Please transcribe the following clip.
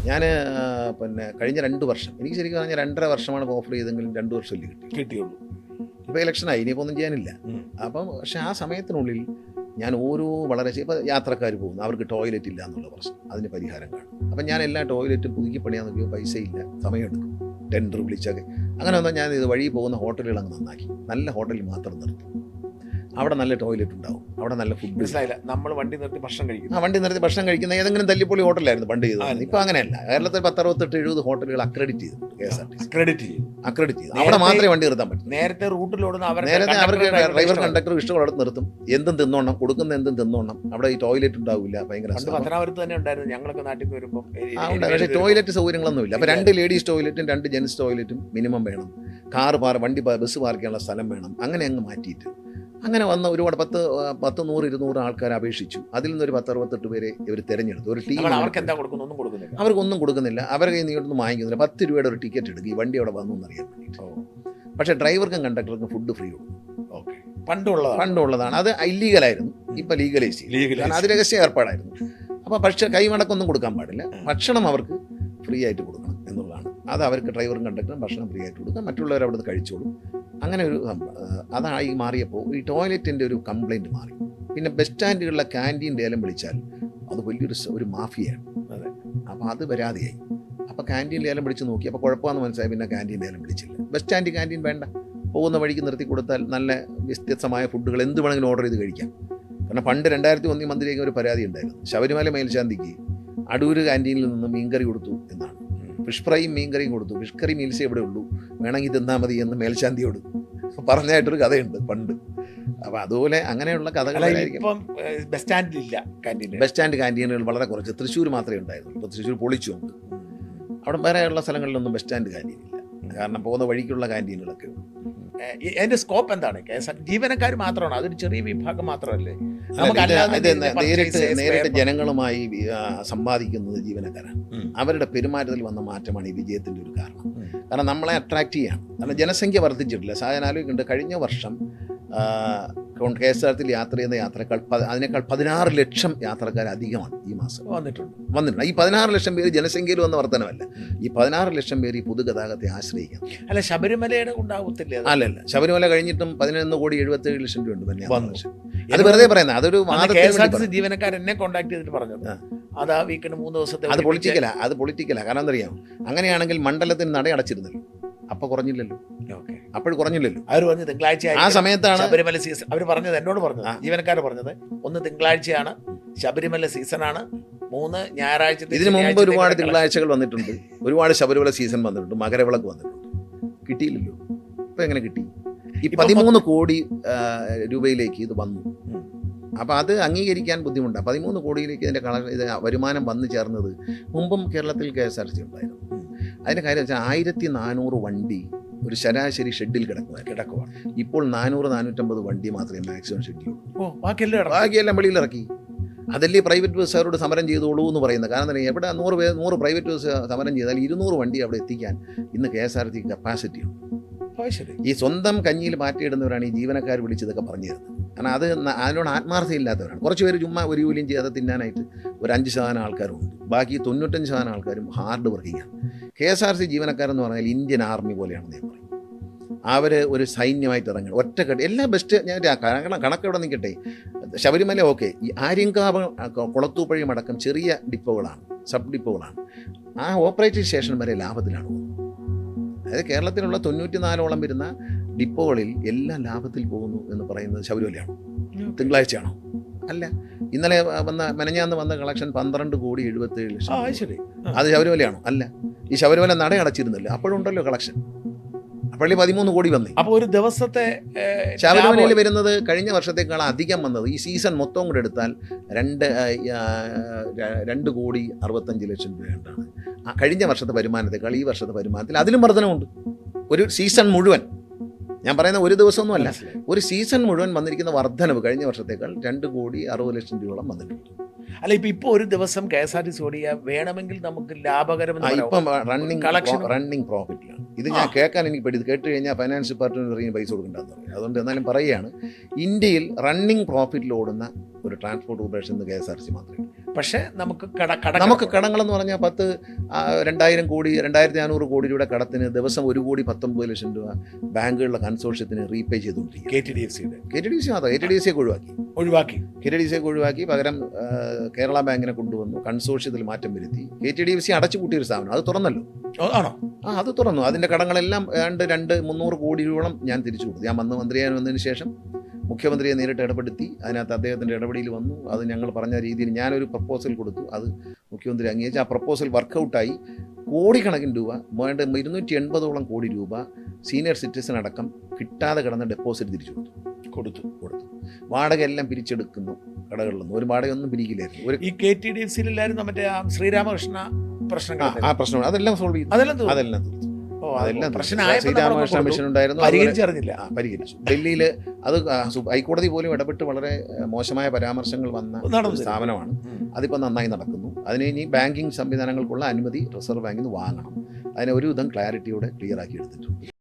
ഞാൻ പിന്നെ കഴിഞ്ഞ 2 വർഷം എനിക്ക് ശരിക്കും പറഞ്ഞാൽ 2.5 വർഷമാണ് ഓഫർ ചെയ്തെങ്കിലും 2 വർഷമല്ലേ കിട്ടിയുള്ളൂ. ഇപ്പോൾ ഇലക്ഷനായി ഇനിയിപ്പോൾ ഒന്നും ചെയ്യാനില്ല. അപ്പം പക്ഷേ ആ സമയത്തിനുള്ളിൽ ഞാൻ ഓരോ വളരെ ഇപ്പോൾ യാത്രക്കാർ പോകുന്നു, അവർക്ക് ടോയ്ലറ്റ് ഇല്ല എന്നുള്ള പ്രശ്നം, അതിന് പരിഹാരം കാണും. അപ്പം ഞാൻ എല്ലാ ടോയ്ലറ്റും പുതുക്കി പണിയാൻ നോക്കിയപ്പോൾ പൈസയില്ല, സമയമെടുക്കും, ടെൻഡർ വിളിച്ചൊക്കെ. അങ്ങനെ വന്നാൽ ഞാൻ ഇത് വഴി പോകുന്ന ഹോട്ടലുകൾ അങ്ങ് നന്നാക്കി, നല്ല ഹോട്ടലിൽ മാത്രം നിർത്തും. അവിടെ നല്ല ടോയ്ലറ്റ് ഉണ്ടാവും, അവിടെ നല്ല ഫുഡ്. മനസ്സിലായില്ല, നമ്മൾ വണ്ടി നിർത്തി ഭക്ഷണം കഴിക്കും. വണ്ടി നിർത്തി ഭക്ഷണം കഴിക്കുന്ന ഏതെങ്കിലും തല്ലിപ്പൊളി ഹോട്ടലായിരുന്നു പണ്ട് ചെയ്തത്. ഇപ്പം അങ്ങനെയല്ല. കേരളത്തിൽ 10-68-70 ഹോട്ടലുകൾ അക്രഡിറ്റ് ചെയ്തു, KSRTC അക്രഡിറ്റ് ചെയ്തു. അവിടെ മാത്രമേ വണ്ടി നിർത്താൻ പറ്റും. നേരത്തെ റൂട്ടിലോടുന്ന നേരത്തെ അവർക്ക് ഡ്രൈവർ കണ്ടക്ടർ ഇഷ്ടമുള്ളടത്ത് നിർത്തും, എന്തും തിന്നോണം, കൊടുക്കുന്ന എന്തും തിന്നോണം. അവിടെ ഈ ടോയ്ലറ്റ് ഉണ്ടാവില്ല, ഭയങ്കര. പത്തനാപുരത്ത് തന്നെ ഉണ്ടായിരുന്നു ഞങ്ങളൊക്കെ നാട്ടിൽ നിന്ന് വരുമ്പോൾ. പക്ഷേ ടോയ്ലറ്റ് സൗകര്യങ്ങളൊന്നുമില്ല. അപ്പോൾ 2 ലേഡീസ് ടോയ്ലറ്റും 2 ജെൻസ് ടോയ്ലറ്റും മിനിമം വേണം. വണ്ടി ബസ് പാർക്ക് ചെയ്യാനുള്ള സ്ഥലം വേണം. അങ്ങനെ അങ്ങ് മാറ്റിയിട്ട് അങ്ങനെ വന്ന ഒരുപാട് 10, 100, 200 ആൾക്കാർ അപേക്ഷിച്ചു. അതിൽ നിന്നൊരു 10-68 പേരെ ഇവർ തിരഞ്ഞെടുത്തു. ഒരു ടീം അവർക്കൊന്നും കൊടുക്കുന്നില്ല, അവരുടെ കയ്യിൽ നീട്ടൊന്നും വാങ്ങിക്കുന്നില്ല. 10 രൂപയുടെ ഒരു ടിക്കറ്റ് എടുക്കുക, ഈ വണ്ടി അവിടെ വന്നു എന്നറിയാൻ വേണ്ടിയിട്ട്. പക്ഷേ ഡ്രൈവർക്കും കണ്ടക്ടർക്കും ഫുഡ് ഫ്രീ കൊടുക്കും. പണ്ടുള്ളതാണ്. അത് ഇല്ലീഗലായിരുന്നു, ഇപ്പം ലീഗലൈസ് ചെയ്യും. കാരണം അത് രഹസ്യ ഏർപ്പാടായിരുന്നു. അപ്പോൾ പക്ഷേ കൈമടക്കൊന്നും കൊടുക്കാൻ പാടില്ല. ഭക്ഷണം അവർക്ക് ഫ്രീ ആയിട്ട് കൊടുക്കണം എന്നുള്ളതാണ്. അത് അവർക്ക് ഡ്രൈവറും കണ്ടക്ടറും ഭക്ഷണം ഫ്രീ ആയിട്ട് കൊടുക്കാം, മറ്റുള്ളവർ അവിടെ നിന്ന് കഴിച്ചോളും. അങ്ങനെ ഒരു അതായി മാറിയപ്പോൾ ഈ ടോയ്ലറ്റിൻ്റെ ഒരു കംപ്ലയിൻറ്റ് മാറി. പിന്നെ ബസ് സ്റ്റാൻഡുകളിലെ ക്യാൻറ്റീൻ്റെ ഏലം വിളിച്ചാൽ അത് വലിയൊരു മാഫിയയാണ്. അതെ. അപ്പോൾ അത് വരാതെയായി. അപ്പോൾ ക്യാൻറ്റീൻ്റെ ഏലം വിളിച്ച് നോക്കി, അപ്പോൾ കുഴപ്പമെന്ന് മനസ്സിലായി. പിന്നെ ക്യാൻറ്റീൻ്റെ ഏലം വിളിച്ചില്ല. ബസ് സ്റ്റാൻഡ് ക്യാൻറ്റീൻ വേണ്ട, പോകുന്ന വഴിക്ക് നിർത്തി കൊടുത്താൽ നല്ല വ്യത്യസ്തമായ ഫുഡുകൾ എന്ത് വേണമെങ്കിലും ഓർഡർ ചെയ്ത് കഴിക്കാം. കാരണം പണ്ട് 2001 മന്ത്രിക്ക് ഒരു പരാതി ഉണ്ടായിരുന്നു. ശബരിമല മേൽശാന്തിക്ക് അടൂർ ക്യാൻറ്റീനിൽ നിന്ന് മീൻകറി കൊടുത്തു എന്നാണ്. ഫിഷ് ഫ്രൈയും മീൻകറിയും കൊടുത്തു. ഫിഷ് കറി മീൽസ് എവിടെ ഉള്ളൂ, വേണമെങ്കിൽ തിന്നാൽ മതി എന്ന് മേൽശാന്തിയോട് പറഞ്ഞായിട്ടൊരു കഥയുണ്ട് പണ്ട്. അപ്പോൾ അതുപോലെ അങ്ങനെയുള്ള കഥകളായിരിക്കും. ബസ് സ്റ്റാൻഡിലില്ല ക്യാൻറ്റീൻ. ബസ് സ്റ്റാൻഡ് ക്യാൻറ്റീനുകൾ വളരെ കുറച്ച്. തൃശ്ശൂർ മാത്രമേ ഉണ്ടായിരുന്നു. ഇപ്പോൾ തൃശ്ശൂർ പൊളിച്ചുണ്ട്. അവിടെ വേറെയുള്ള സ്ഥലങ്ങളിലൊന്നും ബസ് സ്റ്റാൻഡ് ക്യാൻറ്റീനില്ല. കാരണം പോകുന്ന വഴിക്കുള്ള ക്യാൻറ്റീനുകളൊക്കെ ഉണ്ട്. അതിന്റെ സ്കോപ്പ് എന്താണ്? ജീവനക്കാർ മാത്രമാണ്, അതൊരു ചെറിയ വിഭാഗം മാത്രമല്ലേ? നേരിട്ട് ജനങ്ങളുമായി സമ്പാദിക്കുന്നത് ജീവനക്കാരാണ്. അവരുടെ പെരുമാറ്റത്തിൽ വന്ന മാറ്റമാണ് ഈ വിജയത്തിൻ്റെ ഒരു കാരണം. കാരണം നമ്മളെ അട്രാക്ട് ചെയ്യാണ്. കാരണം ജനസംഖ്യ വർദ്ധിച്ചിട്ടില്ല. സാധാരണ കഴിഞ്ഞ വർഷം KSRTC യാത്ര ചെയ്യുന്ന യാത്രക്കാൾ അതിനേക്കാൾ 16 ലക്ഷം യാത്രക്കാർ അധികമാണ് ഈ മാസം വന്നിട്ടുണ്ട്. ഈ 16 ലക്ഷം പേര് ജനസംഖ്യയിൽ വന്ന വർധനമല്ല. ഈ 16 ലക്ഷം പേര് ഈ പൊതുഗതാഗതത്തെ ആശ്രയിക്കാം. അല്ല, ശബരിമലയുടെ ഉണ്ടാവത്തില്ല. അല്ലല്ല, ശബരിമല കഴിഞ്ഞിട്ടും 11,77,00,000 രൂപ ഉണ്ട്. അത് വെറുതെ പറയുന്നത്. അതൊരു KSRTC ജീവനക്കാർ എന്നെ കോൺടാക്ട് ചെയ്തിട്ട് പറഞ്ഞത് അതാ വീക്കിന് 3 ദിവസത്തെ. അത് പൊളിറ്റിക്കലാ. കാരണം എന്തറിയാം, അങ്ങനെയാണെങ്കിൽ മണ്ഡലത്തിന് നട അടച്ചിരുന്നല്ലോ, അപ്പോൾ കുറഞ്ഞില്ലല്ലോ. അപ്പോഴും കുറഞ്ഞില്ലല്ലോ. അവർ പറഞ്ഞത് തിങ്കളാഴ്ച ആ സമയത്താണ് ശബരിമല സീസൺ. അവർ പറഞ്ഞത് എന്നോട് പറഞ്ഞത്, ജീവനക്കാർ പറഞ്ഞത് 1 തിങ്കളാഴ്ചയാണ് ശബരിമല സീസണാണ്, 3 ഞായറാഴ്ച. ഇതിനു മുമ്പ് ഒരുപാട് തിങ്കളാഴ്ചകൾ വന്നിട്ടുണ്ട്, ഒരുപാട് ശബരിമല സീസൺ വന്നിട്ടുണ്ട്, മകരവിളക്ക് വന്നിട്ടുണ്ട്. കിട്ടിയില്ലല്ലോ. ഇപ്പം എങ്ങനെ കിട്ടി? ഈ 13 കോടി രൂപയിലേക്ക് ഇത് വന്നു. അപ്പോൾ അത് അംഗീകരിക്കാൻ ബുദ്ധിമുട്ടാണ്. 13 കോടിയിലേക്ക് ഇതിൻ്റെ വരുമാനം വന്നു ചേർന്നത് മുമ്പും കേരളത്തിൽ KSRTC ഉണ്ടായിരുന്നു. അതിൻ്റെ കാര്യം വെച്ചാൽ 1400 വണ്ടി ഒരു ശരാശരി ഷെഡിൽ കിടക്കുവാണ്. ഇപ്പോൾ 400-450 വണ്ടി മാത്രമേ മാക്സിമം ഷെഡിലുള്ളൂ. ബാക്കിയെല്ലാം വെളിയിൽ ഇറക്കി. അതല്ലേ പ്രൈവറ്റ് ബസ്സുകാരോട് സമരം ചെയ്തോളൂ എന്ന് പറയുന്നത്. കാരണം തന്നെ എവിടെ 100 പ്രൈവറ്റ് ബസ് സമരം ചെയ്താൽ 200 വണ്ടി അവിടെ എത്തിക്കാൻ ഇന്ന് KSRTC കപ്പാസിറ്റി ഉണ്ട്. ഈ സ്വന്തം കഞ്ഞിയിൽ മാറ്റിയിടുന്നവരാണ് ഈ ജീവനക്കാർ വിളിച്ചതൊക്കെ പറഞ്ഞു തരുന്നത്. കാരണം അതിനോട് ആത്മാർത്ഥയില്ലാത്തവരാണ്. കുറച്ച് പേര് ചുമ്മാ ഒരു ജോലിയും ചെയ്യാതെ തിന്നാനായിട്ട് ഒരു 5% ആൾക്കാരുണ്ട്. ബാക്കി 95% ആൾക്കാരും ഹാർഡ് വർക്കിങ്ങാണ്. KSRTC ജീവനക്കാരെന്ന് പറഞ്ഞാൽ ഇന്ത്യൻ ആർമി പോലെയാണെന്ന് ഞാൻ പറയും. അവർ ഒരു സൈന്യമായിട്ട് ഇറങ്ങണം, ഒറ്റക്കെട്ട്. എല്ലാ ബെസ്റ്റ്. ഞാൻ കണക്കെവിടെ നിൽക്കട്ടെ. ശബരിമല ഓക്കെ, ഈ ആര്യങ്കാവ്, കുളത്തൂപ്പഴിയും അടക്കം ചെറിയ ഡിപ്പോകളാണ്, സബ് ഡിപ്പോകളാണ്. ആ ഓപ്പറേറ്റിംഗ് സ്റ്റേഷൻ വരെ ലാഭത്തിലാണ് പോകുന്നത്. അതായത് കേരളത്തിലുള്ള 94ഓളം വരുന്ന ഡിപ്പോകളിൽ എല്ലാം ലാഭത്തിൽ പോകുന്നു എന്ന് പറയുന്നത് ശബരിമലയാണോ? തിങ്കളാഴ്ചയാണോ? അല്ല. ഇന്നലെ മെനഞ്ഞാന്ന് വന്ന കളക്ഷൻ 12,77,00,000. അത് ശബരിമലയാണോ? അല്ല. ഈ ശബരിമല നട അടച്ചിരുന്നില്ല, അപ്പോഴുണ്ടല്ലോ കളക്ഷൻ. അപ്പോഴേ 13 കോടി വന്നേ. അപ്പോൾ ഒരു ദിവസത്തെ ശബരിമലയിൽ വരുന്നത് കഴിഞ്ഞ വർഷത്തേക്കാൾ അധികം വന്നത്. ഈ സീസൺ മൊത്തം കൂടെ എടുത്താൽ 2,65,00,000 രൂപയുണ്ടാണ്. കഴിഞ്ഞ വർഷത്തെ വരുമാനത്തേക്കാൾ ഈ വർഷത്തെ വരുമാനത്തിൽ അതിലും വർധനമുണ്ട്. ഒരു സീസൺ മുഴുവൻ, ഞാൻ പറയുന്ന ഒരു ദിവസമൊന്നും അല്ല, ഒരു സീസൺ മുഴുവൻ വന്നിരിക്കുന്ന വർധനവ് കഴിഞ്ഞ വർഷത്തേക്കാൾ 2,60,00,000 രൂപയോളം വന്നിട്ടുണ്ട്. അല്ല, ഇപ്പൊ ഒരു ദിവസം KSRTC ഓടിയാൽ വേണമെങ്കിൽ നമുക്ക് ലാഭകരം. ഇപ്പം റണ്ണിങ് പ്രോഫിറ്റിലാണ്. ഇത് ഞാൻ കേൾക്കാൻ എനിക്ക് ഇത് കേട്ട് കഴിഞ്ഞാൽ ഫൈനാൻസ് ഡിപ്പാർട്ട്മെന്റ് പൈസ കൊടുക്കേണ്ടതെന്ന് പറയും. അതുകൊണ്ട് എന്നാലും പറയുകയാണ്, ഇന്ത്യയിൽ റണ്ണിങ് പ്രോഫിറ്റിൽ ഓടുന്ന ഒരു ട്രാൻസ്പോർട്ട് ഓപ്പറേഷൻ KSRTC മാത്രമേ. പക്ഷേ നമുക്ക് കടങ്ങളെന്ന് പറഞ്ഞാൽ 2000 കോടി 2500 കോടി രൂപയുടെ കടത്തിന് ദിവസം 1,19,00,000 രൂപ ബാങ്കുകളുടെ കൺസോർഷ്യത്തിന് റീപേ ചെയ്തുകൊണ്ടിരിക്കുക. KTDFCയുടെ KTDC മാത്രം KTDC ഒഴിവാക്കി ഒഴിവാക്കി പകരം കേരള ബാങ്കിനെ കൊണ്ടുവന്നു, കൺസോർഷ്യത്തിൽ മാറ്റം വരുത്തി. KTDC അടച്ചുപൂട്ടിയൊരു സ്ഥാപനം, അത് തുറന്നല്ലോ. ആണോ? അത് തുറന്നു. അതിൻ്റെ കടങ്ങളെല്ലാം 300 കോടി രൂപയോളം ഞാൻ തിരിച്ചു കൊടുത്തു. ഞാൻ മന്ത്രിയാൻ വന്നതിന് ശേഷം മുഖ്യമന്ത്രിയെ നേരിട്ട് ഇടപെടുത്തി. അതിനകത്ത് അദ്ദേഹത്തിൻ്റെ ഇടപെടൽ വന്നു. അത് ഞങ്ങൾ പറഞ്ഞ രീതിയിൽ ഞാനൊരു പ്രപ്പോസൽ കൊടുത്തു. അത് മുഖ്യമന്ത്രി അംഗീകരിച്ച് ആ പ്രപ്പോസൽ വർക്കൗട്ടായി. കോടിക്കണക്കിന് രൂപ 280ഓളം കോടി രൂപ സീനിയർ സിറ്റിസൺ അടക്കം കിട്ടാതെ കിടന്ന ഡെപ്പോസിറ്റ് തിരിച്ചു കൊടുത്തു. വാടക എല്ലാം പിരിച്ചെടുക്കുന്നു കടകളിലൊന്നും. ഒരു വാടകയൊന്നും പിരിക്കില്ലായിരുന്നു. ഈ KTDFCയിലായിരുന്നു മറ്റേ ശ്രീരാമകൃഷ്ണ പ്രശ്നങ്ങൾ. ആ പ്രശ്നം അതെല്ലാം സോൾവ് ചെയ്തു. അതെല്ലാം ശ്രീരാമകൃഷ്ണ മിഷൻ ഉണ്ടായിരുന്നു, പരിഹരിച്ചു. ഡൽഹിയിൽ അത് ഹൈക്കോടതി പോലും ഇടപെട്ട് വളരെ മോശമായ പരാമർശങ്ങൾ വന്ന സ്ഥാപനമാണ്. അതിപ്പോൾ നന്നായി നടക്കുന്നു. അതിന് ഇനി ബാങ്കിങ് സംവിധാനങ്ങൾക്കുള്ള അനുമതി റിസർവ് ബാങ്കിൽ നിന്ന് വാങ്ങണം. അതിനെ ഒരുവിധം ക്ലാരിറ്റിയോടെ ക്ലിയർ ആക്കി എടുത്തിട്ടുണ്ട്.